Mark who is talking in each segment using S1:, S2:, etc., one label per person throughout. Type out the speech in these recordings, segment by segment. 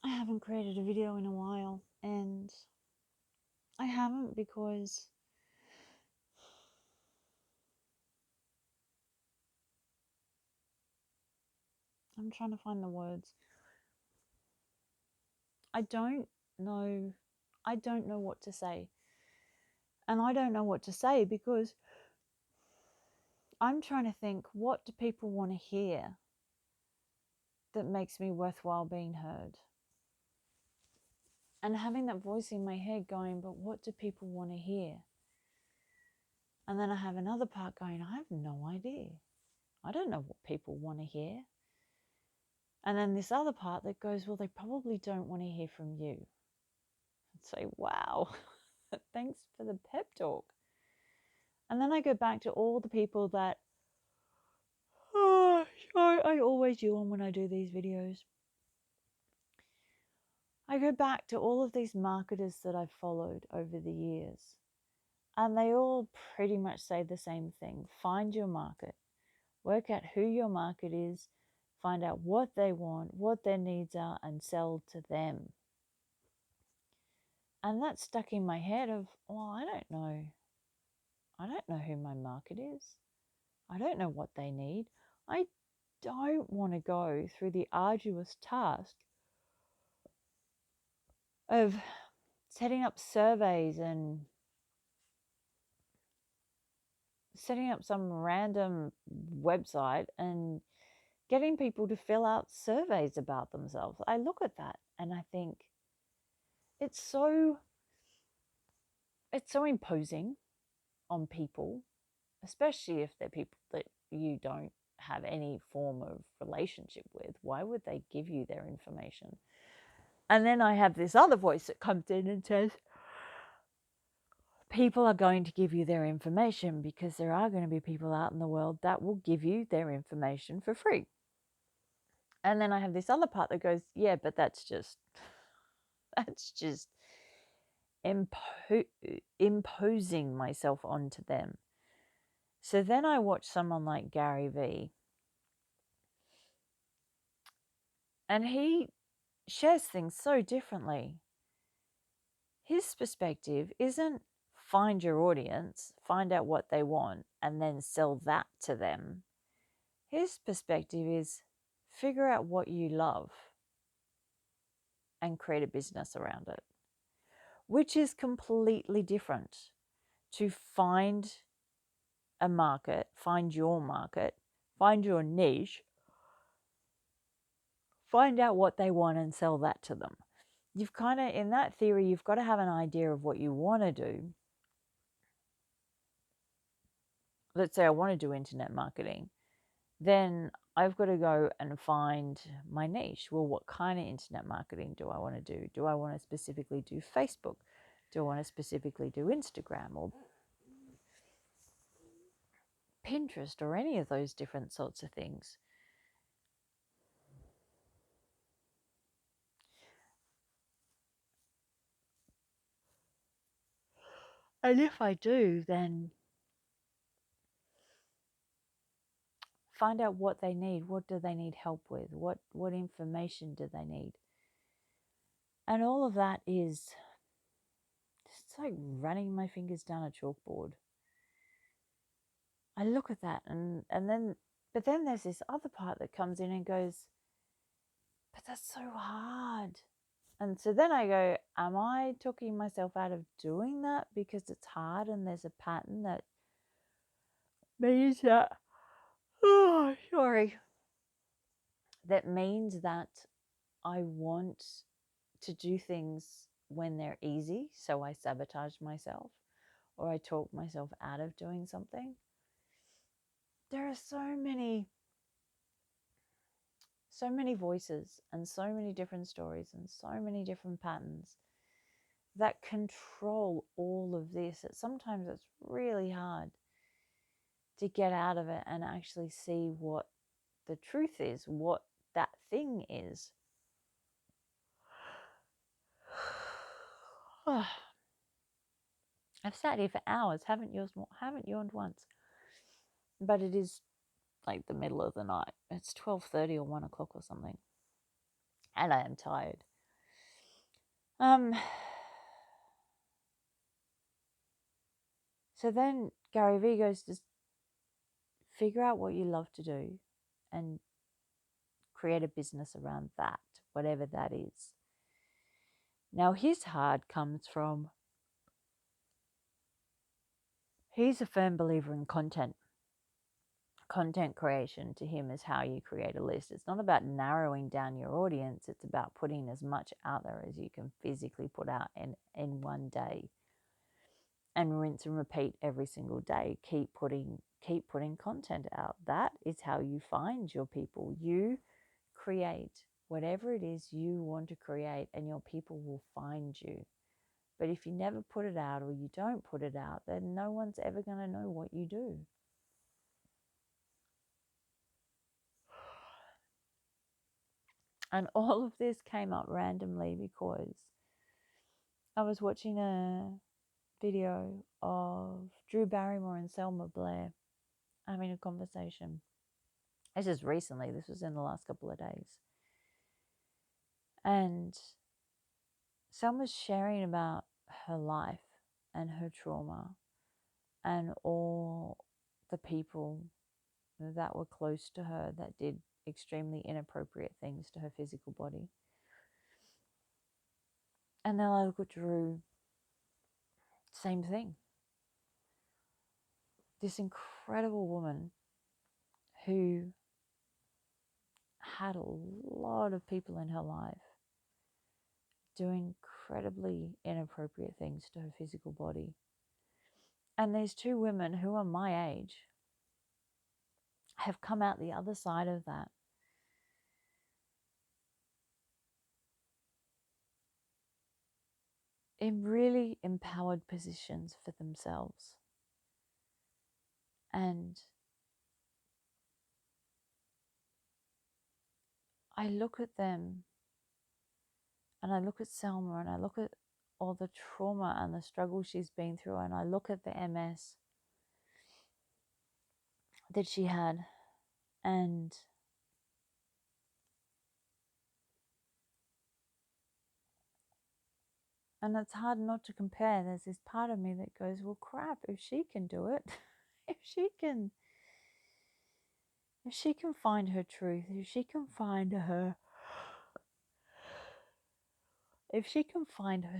S1: I haven't created a video in a while, and I haven't because I'm trying to find the words. I don't know what to say. And I don't know what to say because I'm trying to think, what do people want to hear that makes me worthwhile being heard? And having that voice in my head going, but what do people want to hear? And then I have another part going, I have no idea. I don't know what people want to hear. And then this other part that goes, well, they probably don't want to hear from you. I'd say, wow, thanks for the pep talk. And then I go back to all the people that, I always yawn when I do these videos. I go back to all of these marketers that I've followed over the years, and they all pretty much say the same thing. Find your market, work out who your market is, find out what they want, what their needs are, and sell to them. And that stuck in my head of, well, I don't know. I don't know who my market is. I don't know what they need. I don't want to go through the arduous task of setting up surveys and setting up some random website and getting people to fill out surveys about themselves. I look at that and I think it's so imposing on people, especially if they're people that you don't have any form of relationship with. Why would they give you their information? And then I have this other voice that comes in and says, people are going to give you their information because there are going to be people out in the world that will give you their information for free. And then I have this other part that goes, yeah, but that's just imposing myself onto them. So then I watch someone like Gary Vee, and he shares things so differently. His perspective isn't find your audience, find out what they want, and then sell that to them. His perspective is figure out what you love and create a business around it, which is completely different to find a market, find your market, find your niche, find out what they want and sell that to them. You've kind of, in that theory, you've got to have an idea of what you want to do. Let's say I want to do internet marketing. Then I've got to go and find my niche. Well, what kind of internet marketing do I want to do? Do I want to specifically do Facebook? Do I want to specifically do Instagram or Pinterest or any of those different sorts of things? And if I do, then find out what they need. What do they need help with? What information do they need? And all of that is just like running my fingers down a chalkboard. I look at that and then, but then there's this other part that comes in and goes, but that's so hard. And so then I go, am I talking myself out of doing that because it's hard and there's a pattern that means that, that means that I want to do things when they're easy, so I sabotage myself or I talk myself out of doing something? There are so many voices and so many different stories and so many different patterns that control all of this that sometimes it's really hard to get out of it and actually see what the truth is, what that thing is. I've sat here for hours, haven't yawned once. But it is like the middle of the night. It's 12:30 or 1 o'clock or something. And I am tired. Um, so then Gary Vee goes to figure out what you love to do and create a business around that, whatever that is. Now, his heart comes from, he's a firm believer in content. Content creation to him is how you create a list. It's not about narrowing down your audience. It's about putting as much out there as you can physically put out in one day, and rinse and repeat every single day. Keep putting content out. That is how you find your people. You create whatever it is you want to create, and your people will find you. But if you never put it out, or you don't put it out, then no one's ever going to know what you do. And all of this came up randomly because I was watching a video of Drew Barrymore and Selma Blair having a conversation. This is recently. This was in the last couple of days. And Selma's sharing about her life and her trauma and all the people that were close to her that did extremely inappropriate things to her physical body. And then I look at Drew, same thing. This incredible woman who had a lot of people in her life doing incredibly inappropriate things to her physical body. And these two women who are my age have come out the other side of that. In really empowered positions for themselves. And I look at them, and I look at Selma, and I look at all the trauma and the struggle she's been through, and I look at the MS that she had, and it's hard not to compare. There's this part of me that goes, well, crap, if she can do it, if she can find her truth, if she can find her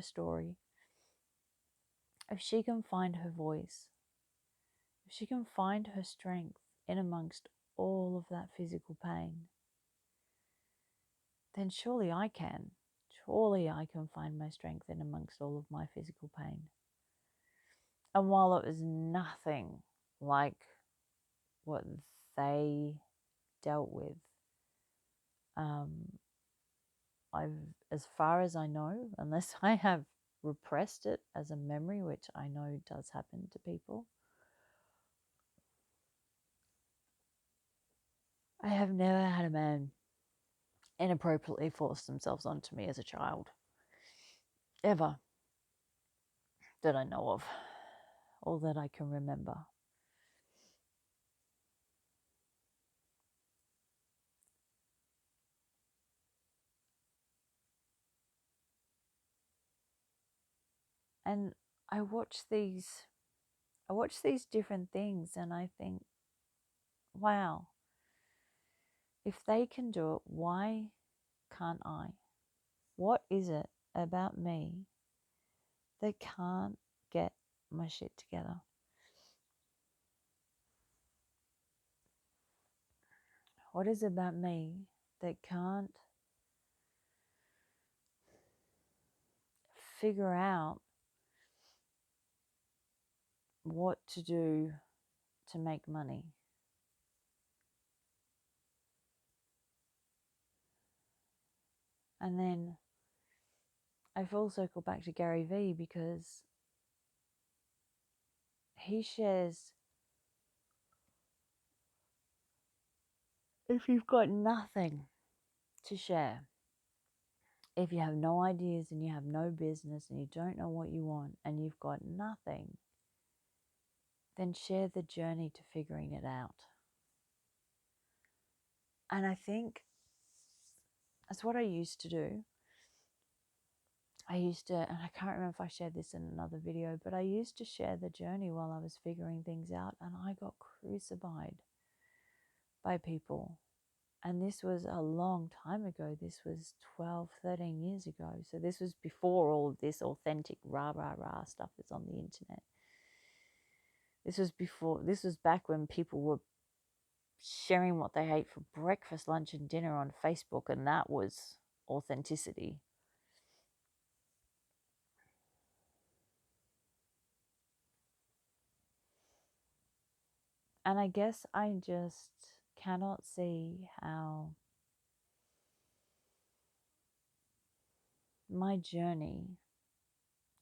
S1: story, if she can find her voice, if she can find her strength in amongst all of that physical pain, then surely I can. Surely I can find my strength in amongst all of my physical pain. And while it was nothing like what they dealt with, I've, as far as I know, unless I have repressed it as a memory, which I know does happen to people, I have never had a man inappropriately force themselves onto me as a child. Ever. That I know of. Or that I can remember. And I watch these different things, and I think, wow, if they can do it, why can't I? What is it about me that can't get my shit together? What is it about me that can't figure out what to do to make money? And then I full circle back to Gary Vee, because he shares, if you've got nothing to share, if you have no ideas and you have no business and you don't know what you want and you've got nothing, then share the journey to figuring it out. And I think that's what I used to do. I used to, and I can't remember if I shared this in another video, but I used to share the journey while I was figuring things out, and I got crucified by people. And this was a long time ago. This was 12, 13 years ago. So this was before all of this authentic rah, rah, rah stuff that's on the internet. This was back when people were sharing what they ate for breakfast, lunch, and dinner on Facebook, and that was authenticity. And I guess I just cannot see how my journey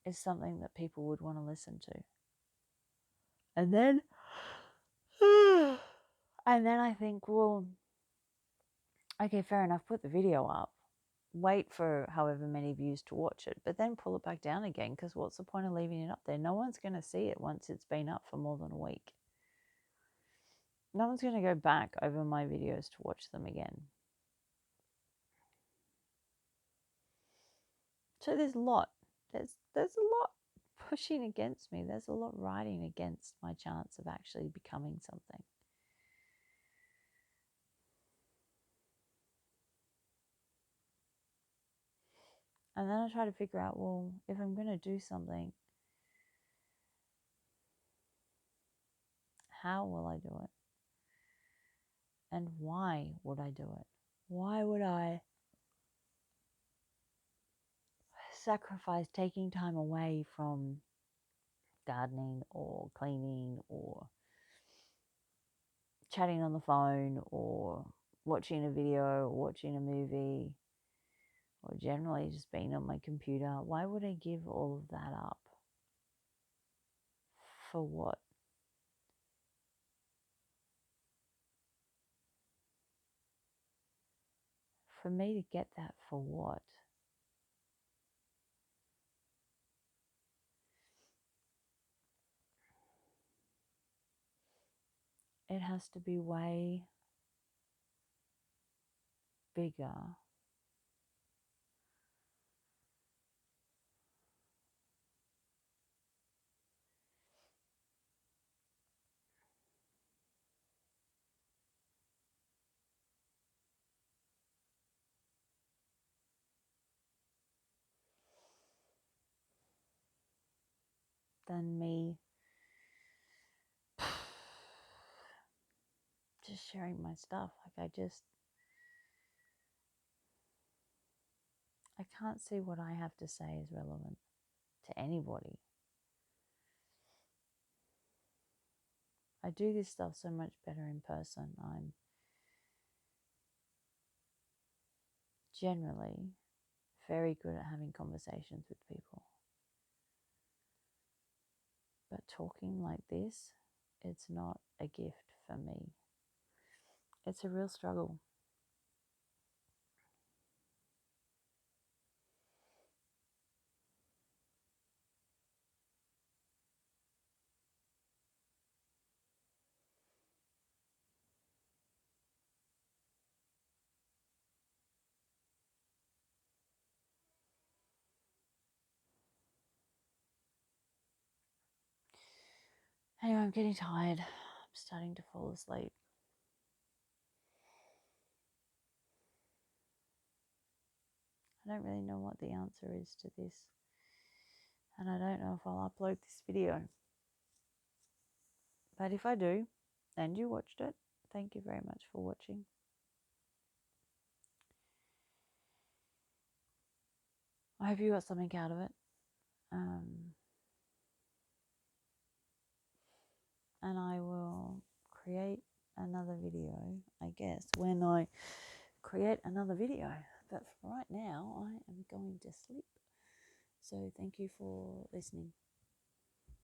S1: is something that people would want to listen to. And then I think, well, okay, fair enough, put the video up, wait for however many views to watch it, but then pull it back down again, because what's the point of leaving it up there? No one's going to see it once it's been up for more than a week. No one's going to go back over my videos to watch them again. So there's a lot. There's a lot pushing against me. There's a lot riding against my chance of actually becoming something. And then I try to figure out, well, if I'm going to do something, how will I do it? And why would I do it? Why would I sacrifice taking time away from gardening or cleaning or chatting on the phone or watching a video or watching a movie or generally just being on my computer? Why would I give all of that up? For what? For me to get that, for what? It has to be way bigger than me just sharing my stuff. Like I can't see what I have to say is relevant to anybody. I do this stuff so much better in person. I'm generally very good at having conversations with people. But talking like this, it's not a gift for me. It's a real struggle. Anyway, I'm getting tired. I'm starting to fall asleep. I don't really know what the answer is to this. And I don't know if I'll upload this video. But if I do, and you watched it, thank you very much for watching. I hope you got something out of it. And I will create another video, I guess, when I create another video. But for right now, I am going to sleep. So thank you for listening.